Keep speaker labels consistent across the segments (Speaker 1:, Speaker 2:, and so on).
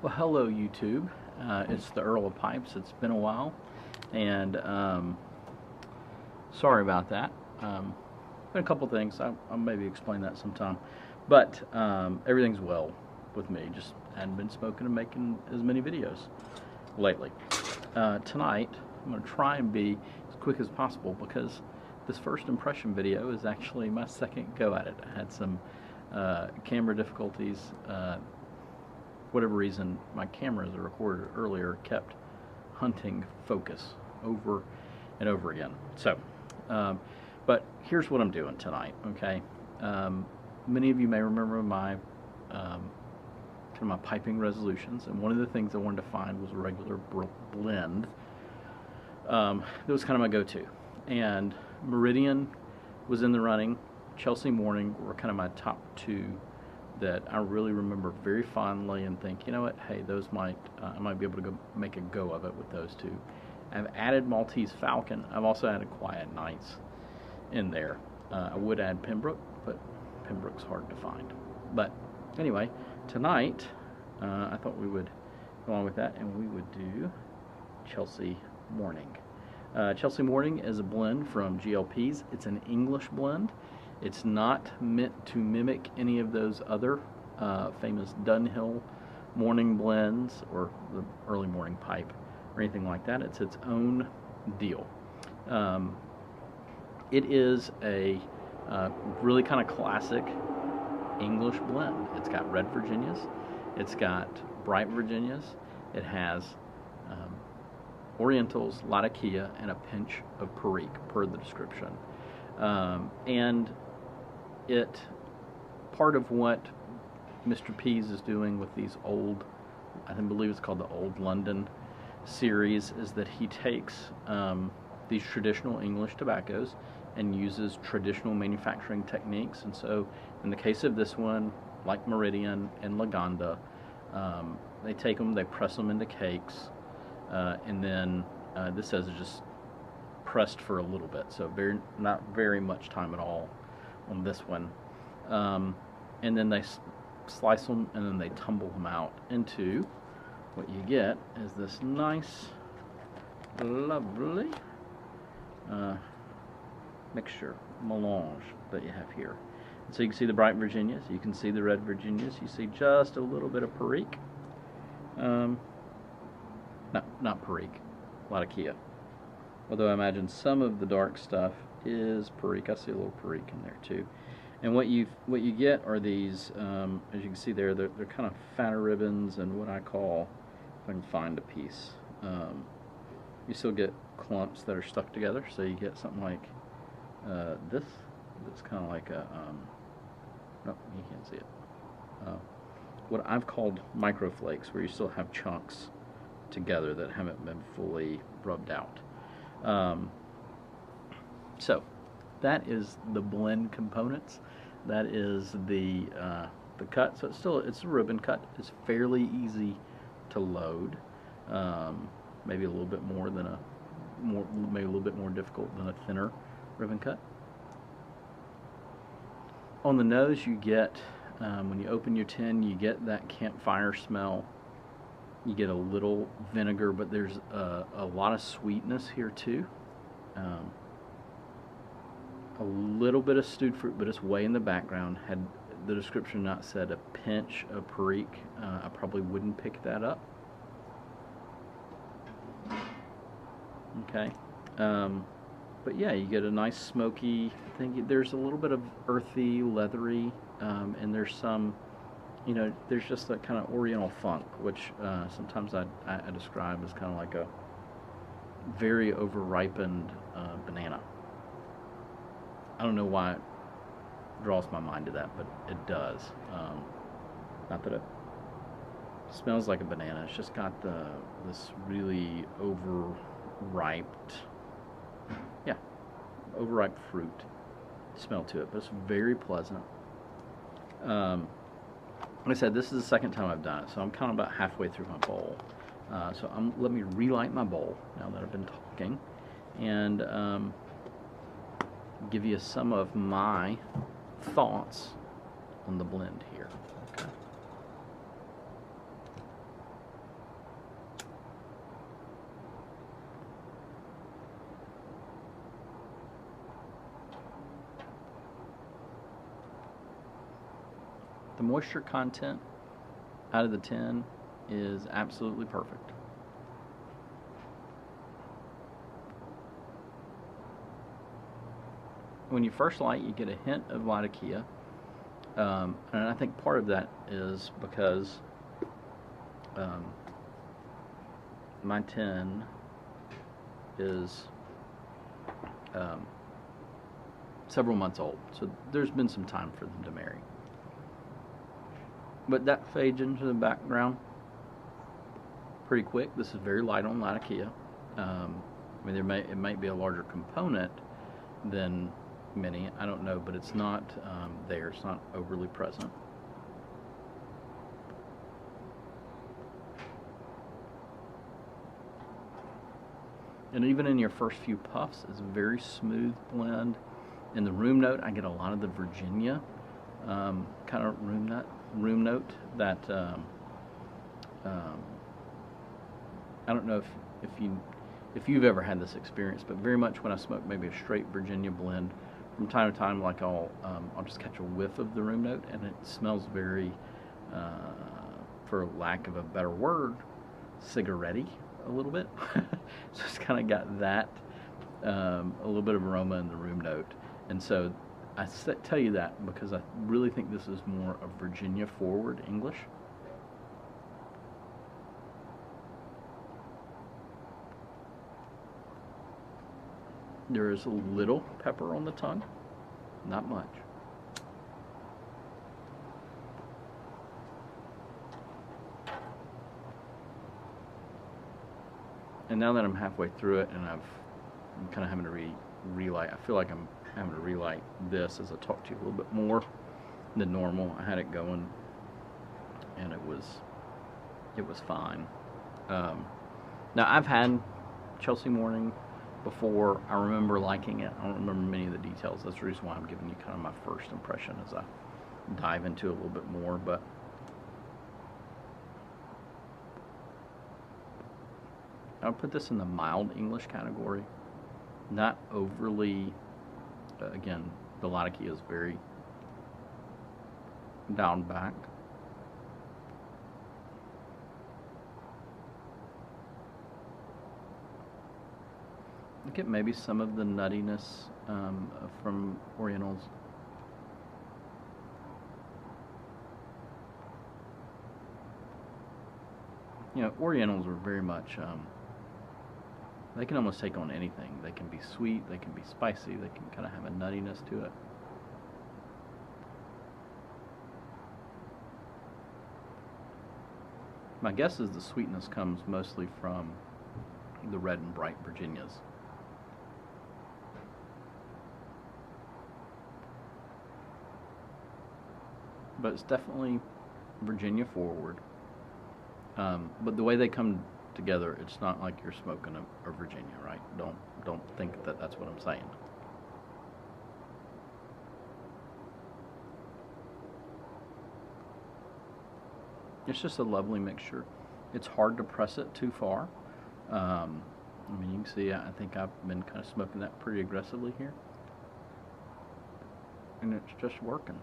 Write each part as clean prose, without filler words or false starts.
Speaker 1: Well, hello YouTube. It's the Earl of Pipes. It's been a while, and sorry about that. Been a couple things. I'll maybe explain that sometime, but everything's well with me. Just hadn't been smoking and making as many videos lately. Tonight, I'm going to try and be as quick as possible because this first impression video is actually my second go at it. I had some camera difficulties. Whatever reason, my camera, as I recorded earlier, kept hunting focus over and over again. So, but here's what I'm doing tonight, okay? Many of you may remember my kind of my piping resolutions, and one of the things I wanted to find was a regular blend. That was kind of my go-to. And Meridian was in the running. Chelsea Morning were kind of my top two that I really remember very fondly and think, you know what, hey, those might, I might be able to go make a go of it with those two. I've added Maltese Falcon. I've also added Quiet Nights in there. I would add Pembroke, but Pembroke's hard to find. But anyway, tonight, I thought we would go on with that, and we would do Chelsea Morning. Chelsea Morning is a blend from GLP's. It's an English blend. It's not meant to mimic any of those other famous Dunhill morning blends or the early morning pipe or anything like that. It's its own deal. It is a really kind of classic English blend. It's got red Virginias. It's got bright Virginias. It has Orientals, Latakia, and a pinch of Perique per the description. And it, part of what Mr. Pease is doing with these old, I believe it's called the Old London series, is that he takes these traditional English tobaccos and uses traditional manufacturing techniques. And so in the case of this one, like Meridian and Lagonda, they take them, they press them into cakes, and then this says it's just pressed for a little bit, so not very much time at all on this one. And then they slice them and then they tumble them out into what you get is this nice, lovely mixture, melange that you have here. So you can see the bright Virginias, you can see the red Virginias, you see just a little bit of Perique. Not Perique, Latakia. Although I imagine some of the dark stuff is Perique. I see a little Perique in there too. And what you get are these, as you can see there, they're kind of fatter ribbons and what I call, if I can find a piece, you still get clumps that are stuck together. So you get something like this. It's kind of like a, no, you can't see it. What I've called microflakes, where you still have chunks together that haven't been fully rubbed out. So that is the blend components. That is the cut. So it's a ribbon cut. It's fairly easy to load. Maybe a little bit more than maybe a little bit more difficult than a thinner ribbon cut. On the nose, you get when you open your tin, you get that campfire smell. You get a little vinegar, but there's a lot of sweetness here too. A little bit of stewed fruit, but it's way in the background. Had the description not said a pinch of Perique, I probably wouldn't pick that up. Okay. But yeah, you get a nice smoky thing. There's a little bit of earthy, leathery, and there's some, you know, there's just that kind of oriental funk, which sometimes I describe as kind of like a very overripened banana. I don't know why it draws my mind to that, but it does. Not that it smells like a banana. It's just got this really overripe fruit smell to it, but it's very pleasant. Like I said, this is the second time I've done it, so I'm kind of about halfway through my bowl. So let me relight my bowl now that I've been talking, and give you some of my thoughts on the blend here. Okay. moisture content out of the tin is absolutely perfect. When you first light, you get a hint of Latakia, and I think part of that is because my tin is several months old, so there's been some time for them to marry. But that fades into the background pretty quick. This is very light on Latakia. I mean, it might be a larger component than many, I don't know, but it's not there. It's not overly present. And even in your first few puffs, it's a very smooth blend. In the room note, I get a lot of the Virginia kind of room note that I don't know if you've ever had this experience, but very much when I smoke maybe a straight Virginia blend, from time to time, like I'll just catch a whiff of the room note, and it smells very, for lack of a better word, cigarette-y a little bit. So it's kind of got that, a little bit of aroma in the room note. And so I tell you that because I really think this is more a Virginia forward English. There is a little pepper on the tongue, not much. And now that I'm halfway through it and I'm kind of having to relight, I feel like I'm having to relight this as I talk to you a little bit more than normal. I had it going and it was fine. Now I've had Chelsea Morning before. I remember liking it. I don't remember many of the details. That's the reason why I'm giving you kind of my first impression as I dive into it a little bit more. But I would put this in the mild English category. Not overly, again, the Latakia is very down back. I get maybe some of the nuttiness from Orientals. You know, Orientals are very much, they can almost take on anything. They can be sweet, they can be spicy, they can kind of have a nuttiness to it. My guess is the sweetness comes mostly from the red and bright Virginias. But it's definitely Virginia forward. But the way they come together, it's not like you're smoking a Virginia, right? Don't think that that's what I'm saying. It's just a lovely mixture. It's hard to press it too far. I mean, you can see I think I've been kind of smoking that pretty aggressively here. And it's just working.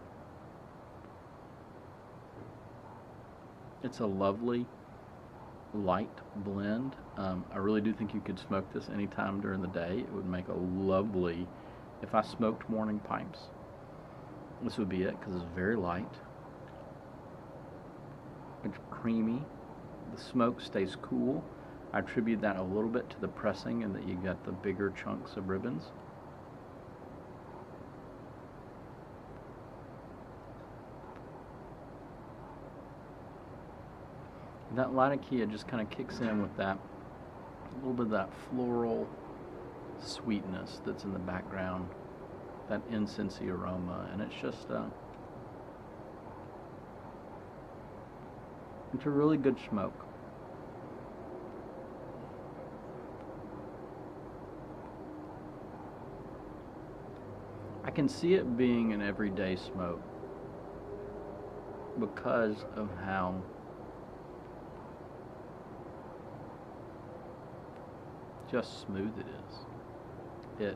Speaker 1: It's a lovely light blend. I really do think you could smoke this anytime during the day. It would make a lovely, if I smoked morning pipes, this would be it because it's very light. It's creamy. The smoke stays cool. I attribute that a little bit to the pressing and that you got the bigger chunks of ribbons. That Latakia just kind of kicks in with that, a little bit of that floral sweetness that's in the background, that incensey aroma, and it's just, it's a really good smoke. I can see it being an everyday smoke because of how just smooth it is.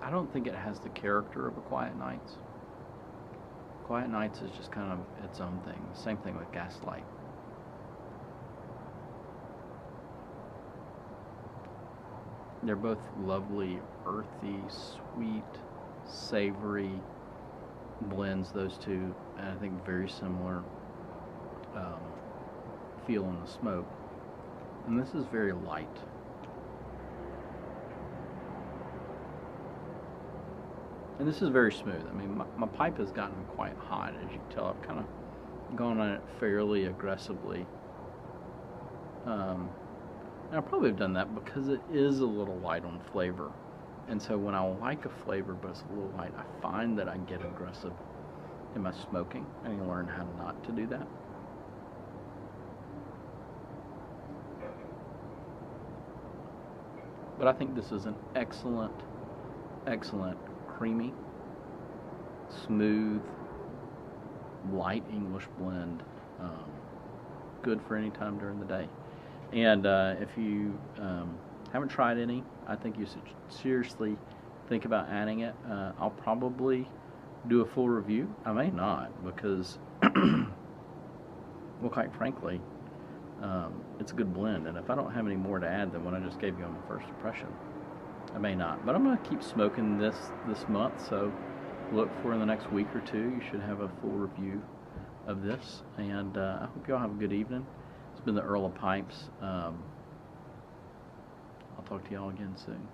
Speaker 1: I don't think it has the character of a Quiet Nights. Quiet Nights is just kind of its own thing. Same thing with Gaslight. They're both lovely, earthy, sweet, savory blends, those two, and I think very similar feel in the smoke. And this is very light. And this is very smooth. I mean, my pipe has gotten quite hot, as you can tell. I've kind of gone on it fairly aggressively. And I probably have done that because it is a little light on flavor. And so when I like a flavor but it's a little light, I find that I get aggressive in my smoking. I need to learn how not to do that. But I think this is an excellent, excellent, creamy, smooth, light English blend. Good for any time during the day. And if you haven't tried any, I think you should seriously think about adding it. I'll probably do a full review. I may not, because, well, quite frankly, it's a good blend. And if I don't have any more to add than what I just gave you on my first impression, I may not. But I'm going to keep smoking this month, so look for in the next week or two. You should have a full review of this. And I hope you all have a good evening. It's been the Earl of Pipes. I'll talk to you all again soon.